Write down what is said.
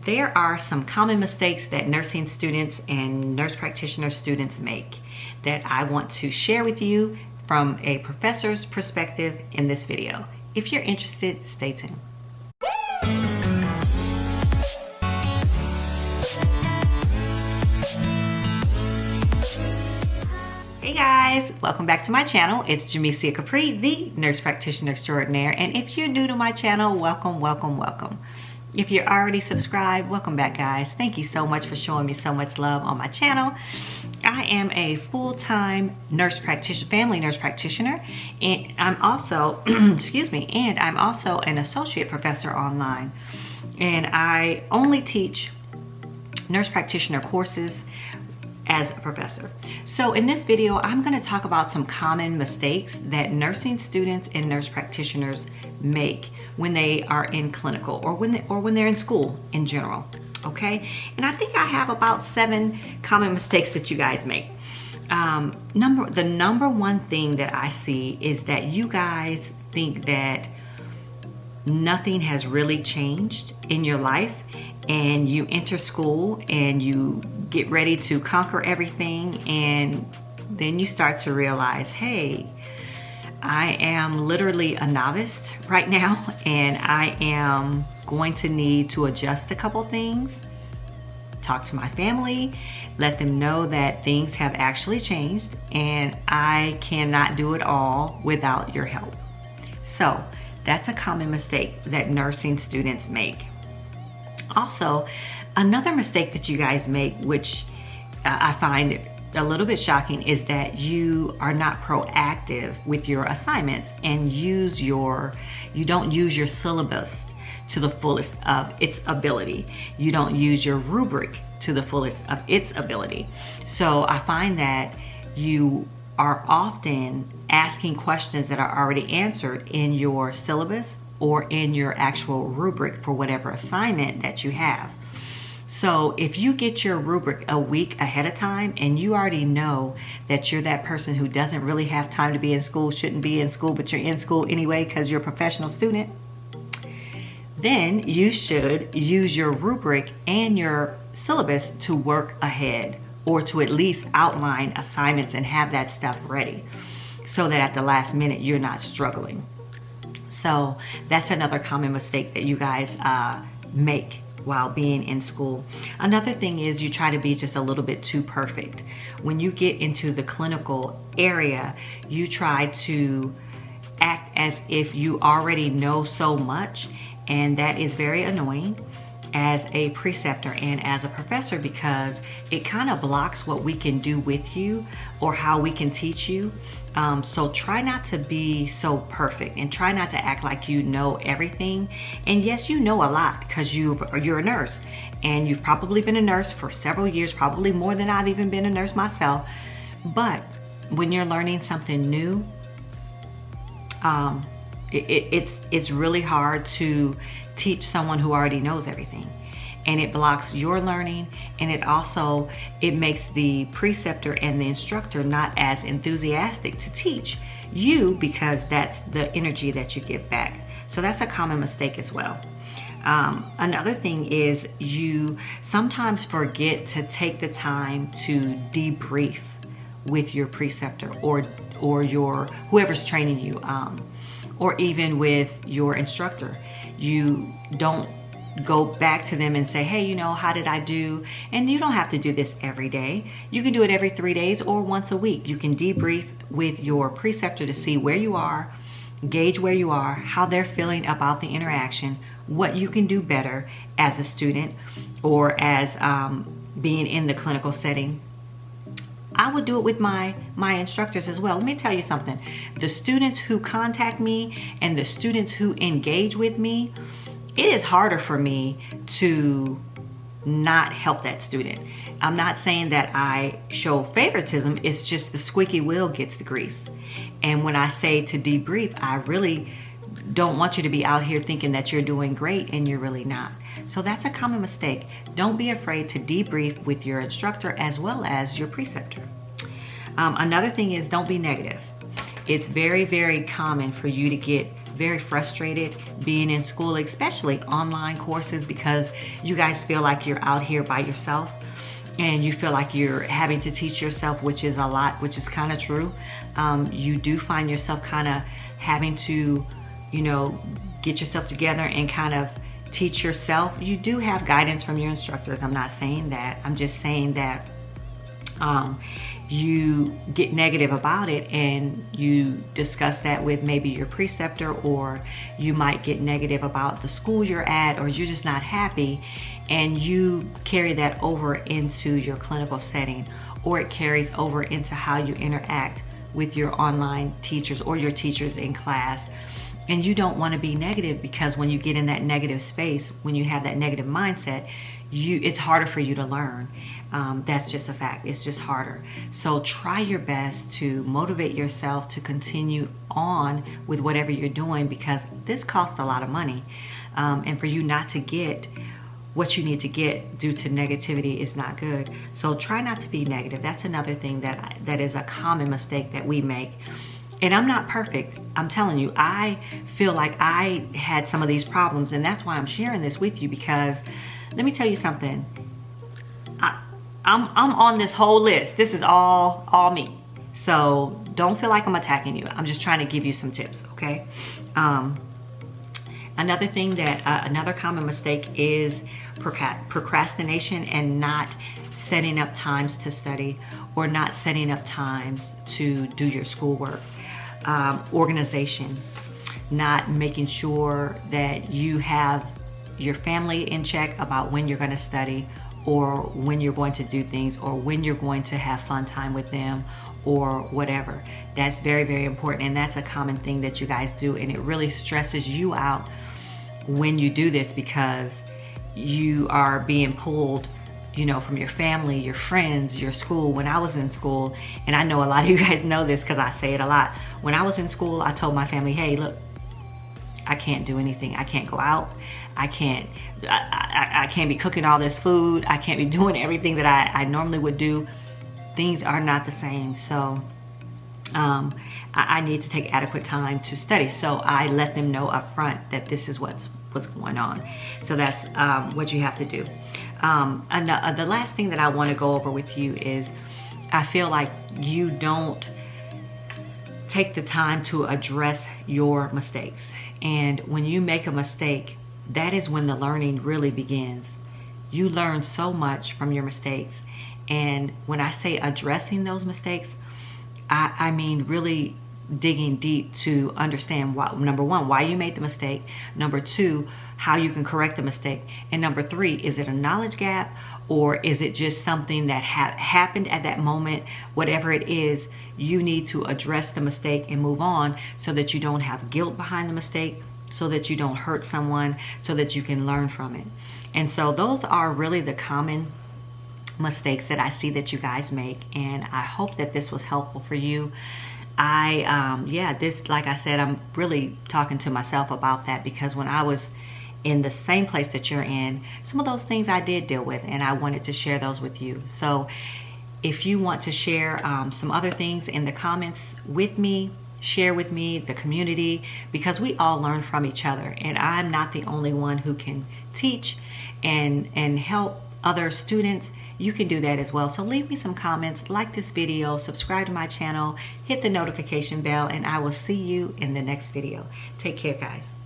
There are some common mistakes that nursing students and nurse practitioner students make that I want to share with you from a professor's perspective in this video. If you're interested, stay tuned. Hey guys, welcome back to my channel. It's Jemecia Capri, the Nurse Practitioner Extraordinaire. And if you're new to my channel, welcome, welcome, welcome. If you're already subscribed, welcome back guys. Thank you so much for showing me so much love on my channel. I am a full-time nurse practitioner, family nurse practitioner, and I'm also, excuse me, and I'm also an associate professor online. And I only teach nurse practitioner courses as a professor. So in this video, I'm going to talk about some common mistakes that nursing students and nurse practitioners make when they are in clinical or when they're in school in general. Okay, and I think I have about 7 common mistakes that you guys make. The number one thing that I see is that you guys think that nothing has really changed in your life, and you enter school and you get ready to conquer everything, and then you start to realize, hey, I am literally a novice right now, and I am going to need to adjust a couple things, talk to my family, let them know that things have actually changed and I cannot do it all without your help. So that's a common mistake that nursing students make. Also, another mistake that you guys make, which I find a little bit shocking, is that you are not proactive with your assignments and you don't use your syllabus to the fullest of its ability. You don't use your rubric to the fullest of its ability. So I find that you are often asking questions that are already answered in your syllabus or in your actual rubric for whatever assignment that you have. So if you get your rubric a week ahead of time and you already know that you're that person who doesn't really have time to be in school, shouldn't be in school, but you're in school anyway because you're a professional student, then you should use your rubric and your syllabus to work ahead, or to at least outline assignments and have that stuff ready so that at the last minute you're not struggling. So that's another common mistake that you guys make while being in school. Another thing is you try to be just a little bit too perfect. When you get into the clinical area, you try to act as if you already know so much, and that is very annoying as a preceptor and as a professor, because it kind of blocks what we can do with you or how we can teach you. So try not to be so perfect and try not to act like you know everything. And yes, you know a lot because you're a nurse and you've probably been a nurse for several years, probably more than I've even been a nurse myself. But when you're learning something new, it's really hard to teach someone who already knows everything, and it blocks your learning, and it makes the preceptor and the instructor not as enthusiastic to teach you because that's the energy that you give back. So that's a common mistake as well. Another thing is you sometimes forget to take the time to debrief with your preceptor or your whoever's training you, or even with your instructor. You don't go back to them and say, hey, how did I do? And you don't have to do this every day. You can do it every 3 days or once a week. You can debrief with your preceptor to see where you are, gauge where you are, how they're feeling about the interaction, what you can do better as a student or as being in the clinical setting. I would do it with my instructors as well. Let me tell you something. The students who contact me and the students who engage with me, it is harder for me to not help that student. I'm not saying that I show favoritism. It's just the squeaky wheel gets the grease. And when I say to debrief, I really don't want you to be out here thinking that you're doing great and you're really not. So that's a common mistake. Don't be afraid to debrief with your instructor as well as your preceptor. Another thing is don't be negative. It's very, very common for you to get very frustrated being in school, especially online courses, because you guys feel like you're out here by yourself and you feel like you're having to teach yourself, which is a lot, which is kind of true. You do find yourself kind of having to, you know, get yourself together and kind of teach yourself. You do have guidance from your instructors. I'm not saying that. I'm just saying that you get negative about it and you discuss that with maybe your preceptor, or you might get negative about the school you're at, or you're just not happy, and you carry that over into your clinical setting, or it carries over into how you interact with your online teachers or your teachers in class. And you don't want to be negative, because when you get in that negative space, when you have that negative mindset, it's harder for you to learn. That's just a fact. It's just harder. So try your best to motivate yourself to continue on with whatever you're doing, because this costs a lot of money. And for you not to get what you need to get due to negativity is not good. So try not to be negative. That's another thing that is a common mistake that we make. And I'm not perfect. I'm telling you, I feel like I had some of these problems, and that's why I'm sharing this with you, because let me tell you something. I'm on this whole list. This is all me. So don't feel like I'm attacking you. I'm just trying to give you some tips, okay? Another thing that, another common mistake is procrastination, and not setting up times to study, or not setting up times to do your schoolwork. Organization, not making sure that you have your family in check about when you're going to study, or when you're going to do things, or when you're going to have fun time with them, or whatever. That's very, very important, and that's a common thing that you guys do, and it really stresses you out when you do this, because you are being pulled, you know, from your family, your friends, your school. When I was in school, and I know a lot of you guys know this because I say it a lot. When I was in school, I told my family, hey, look, I can't do anything. I can't go out. I can't be cooking all this food. I can't be doing everything that I normally would do. Things are not the same. So I need to take adequate time to study. So I let them know up front that this is what's going on. So that's what you have to do. And the last thing that I want to go over with you is, I feel like you don't take the time to address your mistakes. And when you make a mistake, that is when the learning really begins. You learn so much from your mistakes. And when I say addressing those mistakes, I mean really digging deep to understand why, number one, why you made the mistake, number two, how you can correct the mistake, and number three, is it a knowledge gap, or is it just something that happened at that moment? Whatever it is, you need to address the mistake and move on, so that you don't have guilt behind the mistake, so that you don't hurt someone, so that you can learn from it. And so those are really the common mistakes that I see that you guys make, and I hope that this was helpful for you. This, like I said, I'm really talking to myself about that, because when I was in the same place that you're in, some of those things I did deal with, and I wanted to share those with you. So if you want to share some other things in the comments with me, share with me, the community, because we all learn from each other, and I'm not the only one who can teach and help other students. You can do that as well. So leave me some comments, like this video, subscribe to my channel, hit the notification bell, and I will see you in the next video. Take care, guys.